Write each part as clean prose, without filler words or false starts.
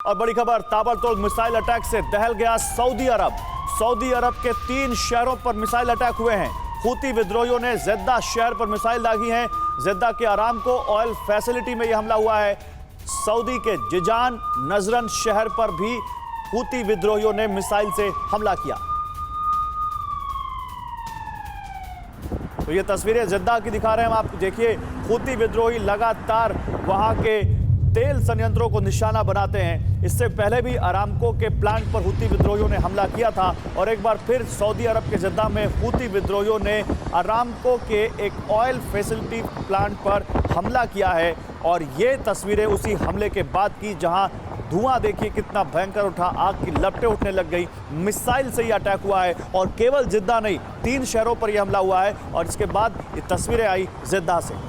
और बड़ी खबर, ताबड़तोड़ मिसाइल अटैक से दहल गया सऊदी अरब। सऊदी अरब के 3 शहरों पर मिसाइल अटैक हुए हैं। हूती विद्रोहियों ने जेद्दा शहर पर मिसाइल दागी है। जेद्दा के अरामको ऑयल फैसिलिटी में यह हमला हुआ है। सऊदी के जिजान नजरन शहर पर भी हूती विद्रोहियों ने मिसाइल से हमला किया। तो ये तस्वीरें जेद्दा की दिखा रहे हैं हम, आप देखिए। हूती विद्रोही लगातार वहां के तेल संयंत्रों को निशाना बनाते हैं। इससे पहले भी अरामको के प्लांट पर हूती विद्रोहियों ने हमला किया था और एक बार फिर सऊदी अरब के जेद्दा में हूती विद्रोहियों ने अरामको के एक ऑयल फैसिलिटी प्लांट पर हमला किया है। और ये तस्वीरें उसी हमले के बाद की, जहां धुआं देखिए कितना भयंकर उठा, आग की लपटें उठने लग गई। मिसाइल से ये अटैक हुआ है और केवल जिद्दा नहीं, 3 शहरों पर यह हमला हुआ है। और इसके बाद ये तस्वीरें आई जिद्दा से।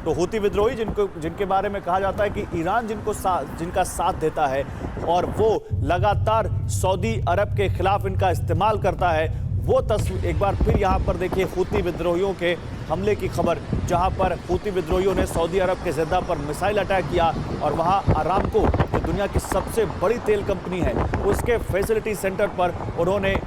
तो हूती विद्रोही जिनके बारे में कहा जाता है कि ईरान जिनका साथ देता है और वो लगातार सऊदी अरब के खिलाफ इनका इस्तेमाल करता है, वो तस्वीर एक बार फिर यहाँ पर देखिए। हूती विद्रोहियों के हमले की खबर, जहाँ पर हूती विद्रोहियों ने सऊदी अरब के जेद्दा पर मिसाइल अटैक किया और वहाँ अरामको, जो दुनिया की सबसे बड़ी तेल कंपनी है, उसके फैसिलिटी सेंटर पर उन्होंने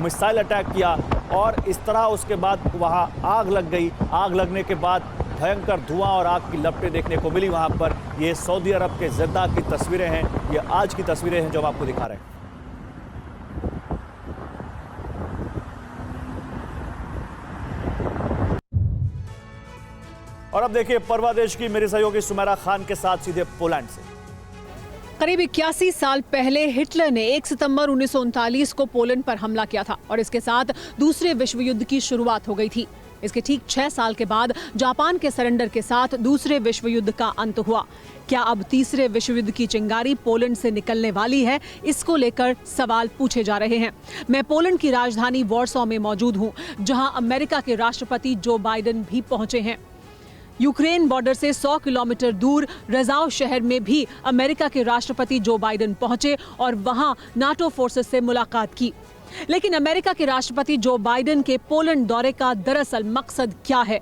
मिसाइल अटैक किया और इस तरह उसके बाद वहाँ आग लग गई। आग लगने के बाद भयंकर धुआं और आग की लपटें देखने को मिली वहां पर। ये सऊदी अरब के जेद्दा की तस्वीरें हैं, ये आज की तस्वीरें हैं जो हम आपको दिखा रहे हैं। और अब देखिए पर्वादेश की मेरी सहयोगी सुमेरा खान के साथ सीधे पोलैंड से। करीब 81 साल पहले हिटलर ने 1 सितंबर 1939 को पोलैंड पर हमला किया था और इसके साथ दूसरे विश्व युद्ध की शुरुआत हो गई थी। इसके ठीक 6 साल के बाद जापान के सरेंडर के साथ दूसरे विश्व युद्ध का अंत हुआ। क्या अब तीसरे विश्व युद्ध की चिंगारी पोलैंड से निकलने वाली है? इसको लेकर सवाल पूछे जा रहे हैं। मैं पोलैंड की राजधानी वॉर्सो में मौजूद हूं, जहां अमेरिका के राष्ट्रपति जो बाइडेन भी पहुंचे हैं। यूक्रेन बॉर्डर से 100 किलोमीटर दूर रजाव शहर में भी अमेरिका के राष्ट्रपति जो बाइडेन पहुंचे और वहां नाटो फोर्सेस से मुलाकात की। लेकिन अमेरिका के राष्ट्रपति जो बाइडेन के पोलैंड दौरे का दरअसल मकसद क्या है?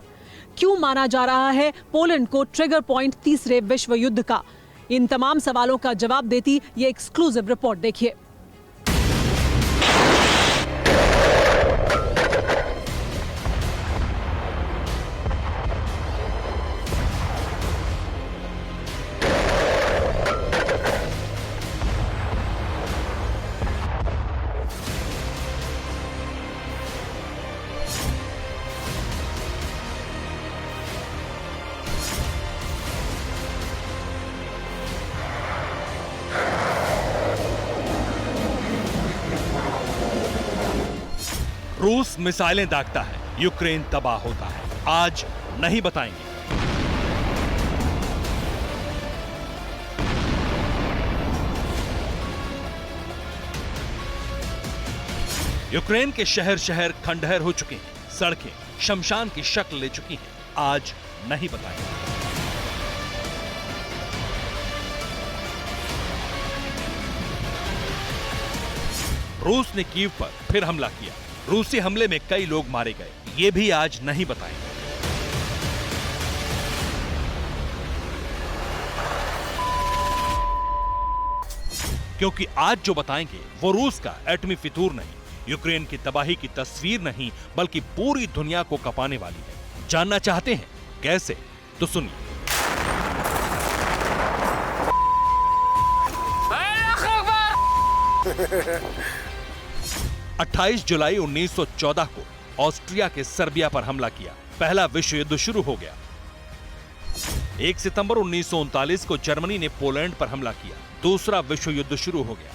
क्यों माना जा रहा है पोलैंड को ट्रिगर पॉइंट तीसरे विश्व युद्ध का? इन तमाम सवालों का जवाब देती ये एक्सक्लूसिव रिपोर्ट देखिए। रूस मिसाइलें दागता है, यूक्रेन तबाह होता है। आज नहीं बताएंगे। यूक्रेन के शहर शहर खंडहर हो चुके हैं, सड़कें शमशान की शक्ल ले चुकी हैं। आज नहीं बताएंगे। रूस ने कीव पर फिर हमला किया। रूसी हमले में कई लोग मारे गए, ये भी आज नहीं बताएंगे। क्योंकि आज जो बताएंगे वो रूस का एटमी फितूर नहीं, यूक्रेन की तबाही की तस्वीर नहीं, बल्कि पूरी दुनिया को कपाने वाली है। जानना चाहते हैं कैसे? तो सुनिए। 28 जुलाई 1914 को ऑस्ट्रिया के सर्बिया पर हमला किया, पहला विश्व युद्ध शुरू हो गया। 1 सितंबर 1939 को जर्मनी ने पोलैंड पर हमला किया, दूसरा विश्व युद्ध शुरू हो गया।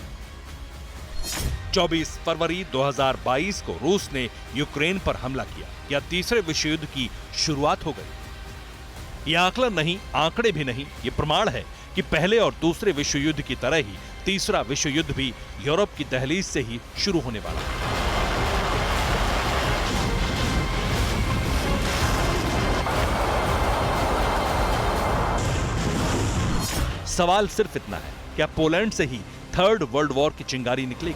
24 फरवरी 2022 को रूस ने यूक्रेन पर हमला किया, या तीसरे विश्व युद्ध की शुरुआत हो गई। यह आकलन नहीं, आंकड़े भी नहीं, यह प्रमाण है कि पहले और दूसरे विश्व युद्ध की तरह ही तीसरा विश्व युद्ध भी यूरोप की दहलीज से ही शुरू होने वाला है। सवाल सिर्फ इतना है, क्या पोलैंड से ही थर्ड वर्ल्ड वॉर की चिंगारी निकलेगी?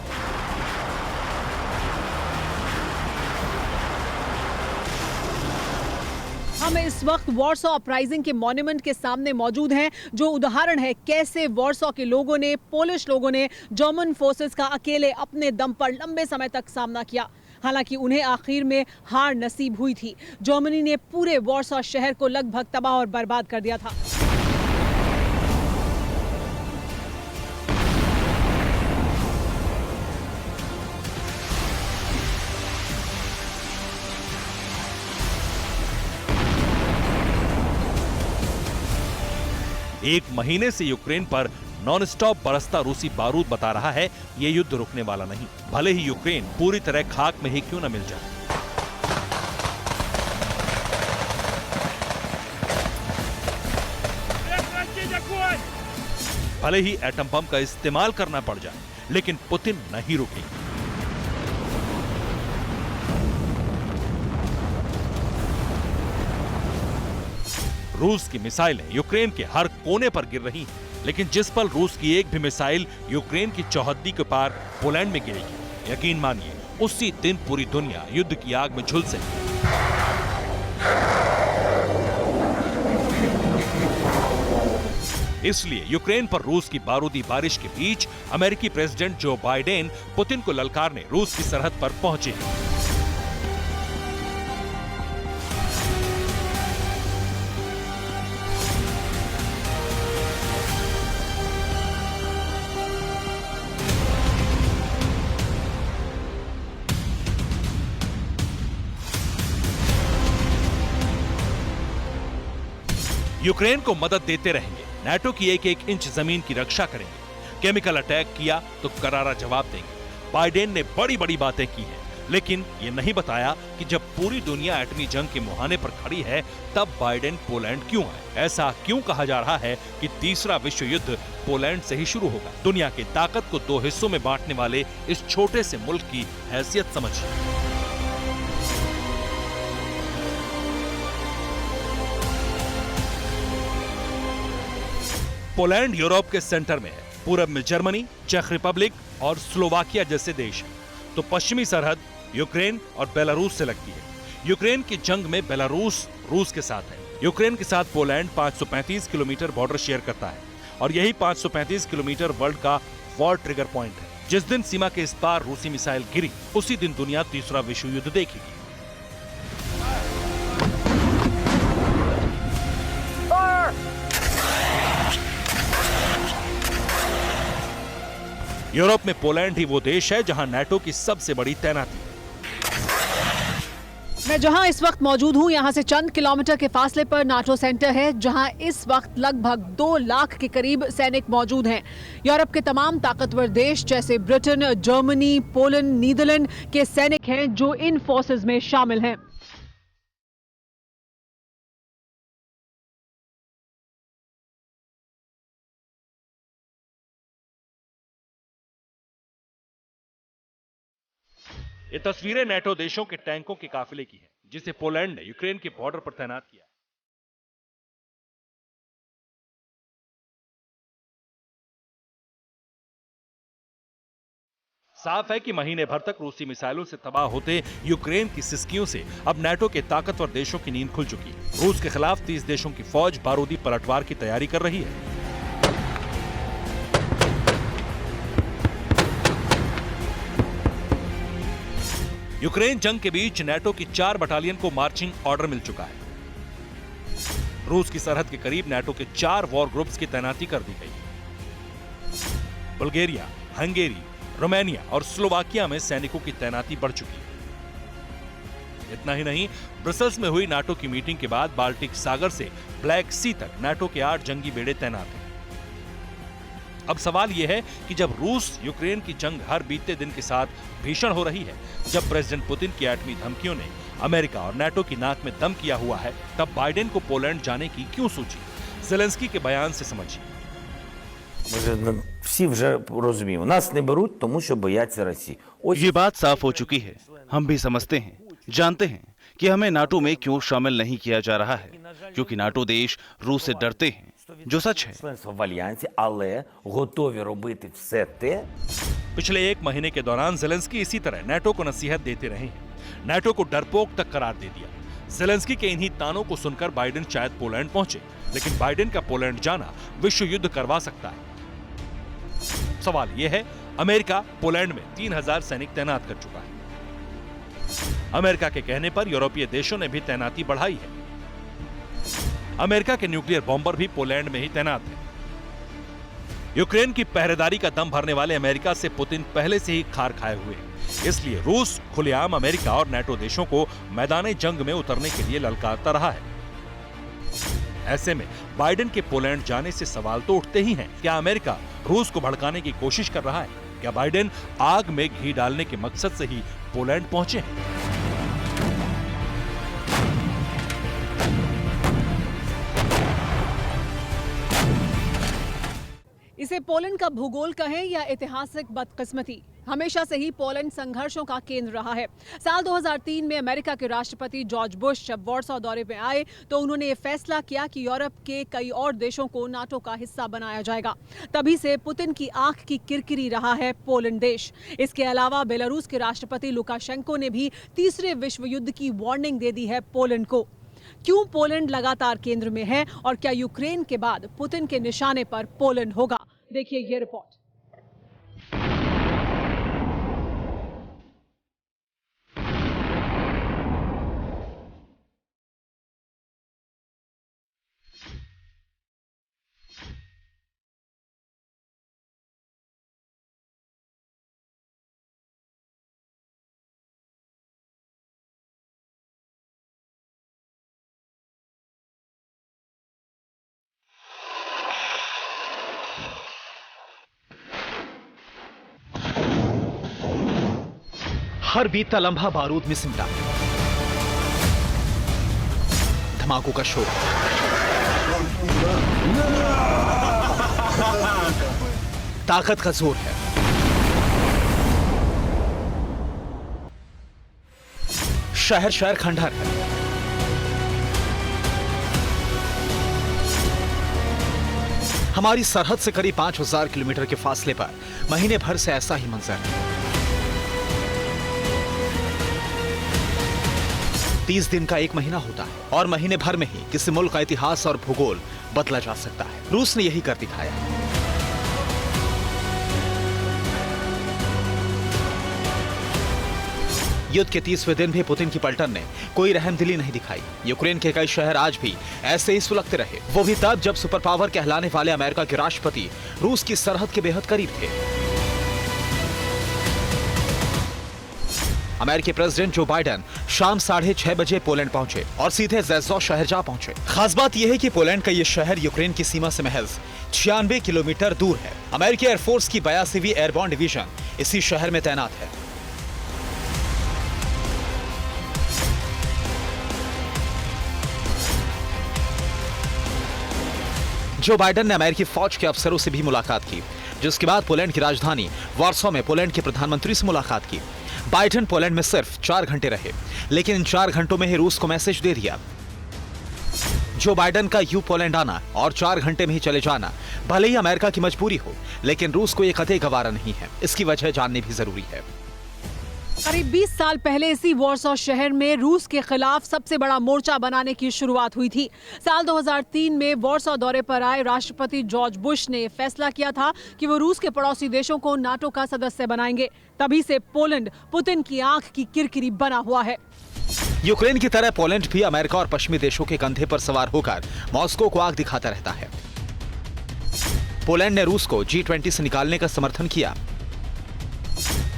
हम इस वक्त वॉर्सो अपराइजिंग के मॉन्यूमेंट के सामने मौजूद हैं, जो उदाहरण है कैसे वॉर्सो के लोगों ने, पोलिश लोगों ने जर्मन फोर्सेस का अकेले अपने दम पर लंबे समय तक सामना किया। हालांकि उन्हें आखिर में हार नसीब हुई थी। जर्मनी ने पूरे वॉर्सो शहर को लगभग तबाह और बर्बाद कर दिया था। एक महीने से यूक्रेन पर नॉन स्टॉप बरसता रूसी बारूद बता रहा है ये युद्ध रुकने वाला नहीं, भले ही यूक्रेन पूरी तरह खाक में ही क्यों न मिल जाए। भले ही एटम बम का इस्तेमाल करना पड़ जाए, लेकिन पुतिन नहीं रुकेंगे। रूस की मिसाइलें यूक्रेन के हर कोने पर गिर रही हैं, लेकिन जिस पल रूस की एक भी मिसाइल यूक्रेन की चौहद्दी के पार पोलैंड में गिरेगी, यकीन मानिए उसी दिन पूरी दुनिया युद्ध की आग में झुलसेगी। इसलिए यूक्रेन पर रूस की बारूदी बारिश के बीच अमेरिकी प्रेसिडेंट जो बाइडेन पुतिन को ललकारने रूस की सरहद पर पहुंचे हैं। यूक्रेन को मदद देते रहेंगे, नाटो की एक एक इंच जमीन की रक्षा करेंगे, केमिकल अटैक किया तो करारा जवाब देंगे। बाइडेन ने बड़ी बड़ी बातें की हैं, लेकिन ये नहीं बताया कि जब पूरी दुनिया एटमी जंग के मुहाने पर खड़ी है, तब बाइडेन पोलैंड क्यों आए? ऐसा क्यों कहा जा रहा है कि तीसरा विश्व युद्ध पोलैंड से ही शुरू होगा? दुनिया की ताकत को दो हिस्सों में बांटने वाले इस छोटे से मुल्क की हैसियत समझिए। पोलैंड यूरोप के सेंटर में है। पूरब में जर्मनी, चेक रिपब्लिक और स्लोवाकिया जैसे देश हैं, तो पश्चिमी सरहद यूक्रेन और बेलारूस से लगती है। यूक्रेन की जंग में बेलारूस रूस के साथ है। यूक्रेन के साथ पोलैंड 535 किलोमीटर बॉर्डर शेयर करता है और यही 535 किलोमीटर वर्ल्ड का वॉर ट्रिगर पॉइंट है। जिस दिन सीमा के इस पार रूसी मिसाइल गिरी, उसी दिन दुनिया तीसरा विश्व युद्ध देखेगी। यूरोप में पोलैंड ही वो देश है जहां नाटो की सबसे बड़ी तैनाती है। मैं जहां इस वक्त मौजूद हूं, यहां से चंद किलोमीटर के फासले पर नाटो सेंटर है, जहां इस वक्त लगभग 2 लाख के करीब सैनिक मौजूद हैं। यूरोप के तमाम ताकतवर देश जैसे ब्रिटेन, जर्मनी, पोलैंड, नीदरलैंड के सैनिक हैं जो इन फोर्सेस में शामिल हैं। ये तस्वीरें नाटो देशों के टैंकों के काफिले की हैं, जिसे पोलैंड ने यूक्रेन के बॉर्डर पर तैनात किया। साफ है कि महीने भर तक रूसी मिसाइलों से तबाह होते यूक्रेन की सिसकियों से अब नाटो के ताकतवर देशों की नींद खुल चुकी है। रूस के खिलाफ 30 देशों की फौज बारूदी पलटवार की तैयारी कर रही है। यूक्रेन जंग के बीच नाटो की 4 बटालियन को मार्चिंग ऑर्डर मिल चुका है। रूस की सरहद के करीब नाटो के 4 वॉर ग्रुप्स की तैनाती कर दी गई। बुल्गारिया, हंगेरी, रोमानिया और स्लोवाकिया में सैनिकों की तैनाती बढ़ चुकी है। इतना ही नहीं, ब्रसेल्स में हुई नाटो की मीटिंग के बाद बाल्टिक सागर से ब्लैक सी तक नाटो के 8 जंगी बेड़े तैनात हैं। अब सवाल यह है कि जब रूस यूक्रेन की जंग हर बीते दिन के साथ भीषण हो रही है, जब प्रेसिडेंट पुतिन की एटमी धमकियों ने अमेरिका और नाटो की नाक में दम किया हुआ है, तब बाइडेन को पोलैंड जाने की क्यों सूझी? ज़ेलेंस्की के बयान से समझिए। всі вже розуміємо. Нас не беруть, тому що бояться Росії. ये बात साफ हो चुकी है। हम भी समझते हैं, जानते हैं कि हमें नाटो में क्यों शामिल नहीं किया जा रहा है, क्योंकि नाटो देश रूस से डरते हैं, जो सच है। Членство в альянсі, але готові робити все те. पिछले 1 महीने के दौरान ज़ेलेंस्की इसी तरह नाटो को नसीहत देते रहे हैं। नाटो को डरपोक तक करार दे दिया। ज़ेलेंस्की के इन्हीं तानों को सुनकर बाइडेन शायद पोलैंड पहुंचे, लेकिन बाइडेन का पोलैंड जाना विश्व युद्ध करवा सकता है। सवाल यह है, अमेरिका पोलैंड में 3000 सैनिक तैनात कर चुका है। अमेरिका के कहने पर यूरोपीय देशों ने भी तैनाती बढ़ाई है। अमेरिका के न्यूक्लियर बॉम्बर भी पोलैंड में ही तैनात है। यूक्रेन की पहरेदारी का दम भरने वाले अमेरिका से पुतिन पहले से ही खार खाए हुए हैं, इसलिए रूस खुलेआम अमेरिका और नाटो देशों को मैदान जंग में उतरने के लिए ललकारता रहा है। ऐसे में बाइडेन के पोलैंड जाने से सवाल तो उठते ही हैं, क्या अमेरिका रूस को भड़काने की कोशिश कर रहा है? क्या बाइडेन आग में घी डालने के मकसद से ही पोलैंड पहुंचे हैं? इसे पोलैंड का भूगोल कहें या ऐतिहासिक बदकिस्मती, हमेशा से ही पोलैंड संघर्षों का केंद्र रहा है। साल 2003 में अमेरिका के राष्ट्रपति जॉर्ज बुश जब वॉर्सो दौरे में आए तो उन्होंने ये फैसला किया कि यूरोप के कई और देशों को नाटो का हिस्सा बनाया जाएगा। तभी से पुतिन की आंख की किरकिरी रहा है पोलैंड देश। इसके अलावा बेलारूस के राष्ट्रपति लुकाशेंको ने भी तीसरे विश्व युद्ध की वार्निंग दे दी है पोलैंड को। क्यों पोलैंड लगातार केंद्र में है और क्या यूक्रेन के बाद पुतिन के निशाने पर पोलैंड होगा? देखिए ये रिपोर्ट। हर बीतता लम्हा बारूद में सिमटा, धमाकों का शोर, ताकत का जोर है। शहर शहर खंडहर है। हमारी सरहद से करीब 5000 किलोमीटर के फासले पर महीने भर से ऐसा ही मंजर है। 30 दिन का एक महीना होता है और महीने भर में ही किसी मुल्क का इतिहास और भूगोल बदला जा सकता है। रूस ने यही कर दिखाया। युद्ध के 30वें दिन भी पुतिन की पलटन ने कोई रहमदिली नहीं दिखाई। यूक्रेन के कई शहर आज भी ऐसे ही सुलगते रहे, वो भी तब जब सुपर पावर कहलाने वाले अमेरिका के राष्ट्रपति रूस की सरहद के बेहद करीब थे। अमेरिकी प्रेसिडेंट जो बाइडेन शाम 6:30 बजे पोलैंड पहुंचे और सीधे ज़ेज़ो शहर जा पहुंचे। खास बात यह है कि पोलैंड का यह शहर यूक्रेन की सीमा से महज 96 किलोमीटर दूर है। अमेरिकी एयरफोर्स की 82वीं एयरबॉर्न डिवीजन इसी शहर में तैनात है। जो बाइडेन ने अमेरिकी फौज के अफसरों से भी मुलाकात की, जिसके बाद पोलैंड की राजधानी वार्सो में पोलैंड के प्रधानमंत्री से मुलाकात की। बाइडेन पोलैंड में सिर्फ 4 घंटे रहे, लेकिन इन 4 घंटों में ही रूस को मैसेज दे दिया। जो बाइडेन का यूं पोलैंड आना और 4 घंटे में ही चले जाना भले ही अमेरिका की मजबूरी हो, लेकिन रूस को यह कतई गवारा नहीं है। इसकी वजह जाननी भी जरूरी है। करीब 20 साल पहले इसी वॉर्सो शहर में रूस के खिलाफ सबसे बड़ा मोर्चा बनाने की शुरुआत हुई थी। साल 2003 में वॉर्सो दौरे पर आए राष्ट्रपति जॉर्ज बुश ने फैसला किया था कि वो रूस के पड़ोसी देशों को नाटो का सदस्य बनाएंगे। तभी से पोलैंड पुतिन की आंख की किरकिरी बना हुआ है। यूक्रेन की तरह पोलैंड भी अमेरिका और पश्चिमी देशों के कंधे पर सवार होकर मॉस्को को आग दिखाता रहता है। पोलैंड ने रूस को G20 से निकालने का समर्थन किया।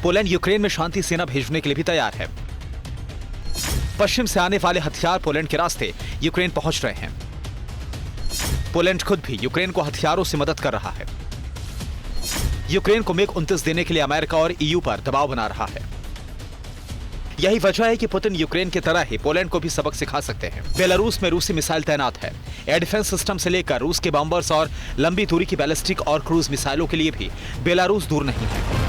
पोलैंड यूक्रेन में शांति सेना भेजने के लिए भी तैयार है। पश्चिम से आने वाले हथियार पोलैंड के रास्ते यूक्रेन पहुंच रहे हैं। पोलैंड खुद भी यूक्रेन को हथियारों से मदद कर रहा है। यूक्रेन को MiG-29 देने के लिए अमेरिका और EU पर दबाव बना रहा है। यही वजह है कि पुतिन यूक्रेन की तरह ही पोलैंड को भी सबक सिखा सकते हैं। बेलारूस में रूसी मिसाइल तैनात है। एयर डिफेंस सिस्टम से लेकर रूस के बॉम्बर्स और लंबी दूरी की बैलिस्टिक और क्रूज मिसाइलों के लिए भी बेलारूस दूर नहीं है।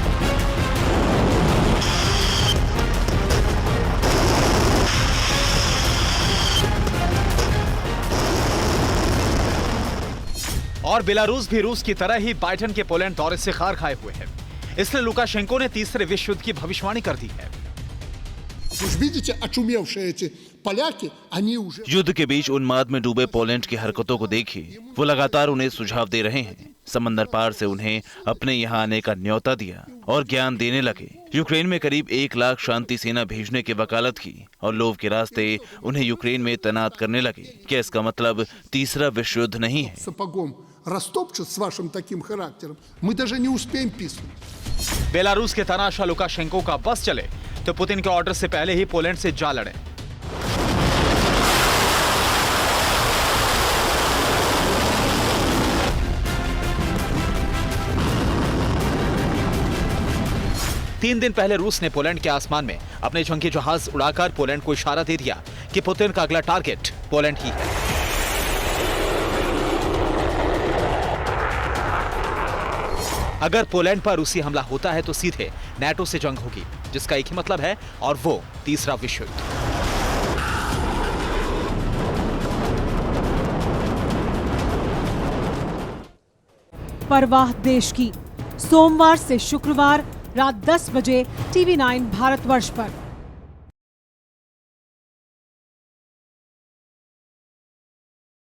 और बेलारूस भी रूस की तरह ही बाइडेन के पोलैंड दौरे से खार खाए हुए है। इसलिए लुकाशेंको ने तीसरे विश्व युद्ध की भविष्यवाणी कर दी है। Вы же видите очумевшие эти поляки, они уже... युद्ध के बीच उन्माद में डूबे पोलैंड की हरकतों को देखिए। वो लगातार उन्हें सुझाव दे रहे हैं, समंदर पार से उन्हें अपने यहाँ आने का न्योता दिया और ज्ञान देने लगे। यूक्रेन में करीब 1 लाख शांति सेना भेजने की वकालत की और लोभ के रास्ते उन्हें यूक्रेन में तैनात करने लगे। क्या इसका मतलब तीसरा विश्व युद्ध नहीं है? Сапогом растопчут с вашим таким характером, мы даже не успеем писнуть. बेलारूस के तानाशाह लुकाशेंको का बस चले तो पुतिन के ऑर्डर से पहले ही पोलैंड से जा लड़े। तीन दिन पहले रूस ने पोलैंड के आसमान में अपने जंगी जहाज उड़ाकर पोलैंड को इशारा दे दिया कि पुतिन का अगला टारगेट पोलैंड ही है। अगर पोलैंड पर रूसी हमला होता है तो सीधे नाटो से जंग होगी, जिसका एक ही मतलब है और वो तीसरा विश्व युद्ध। परवाह देश की, सोमवार से शुक्रवार रात 10 बजे TV9 भारतवर्ष पर।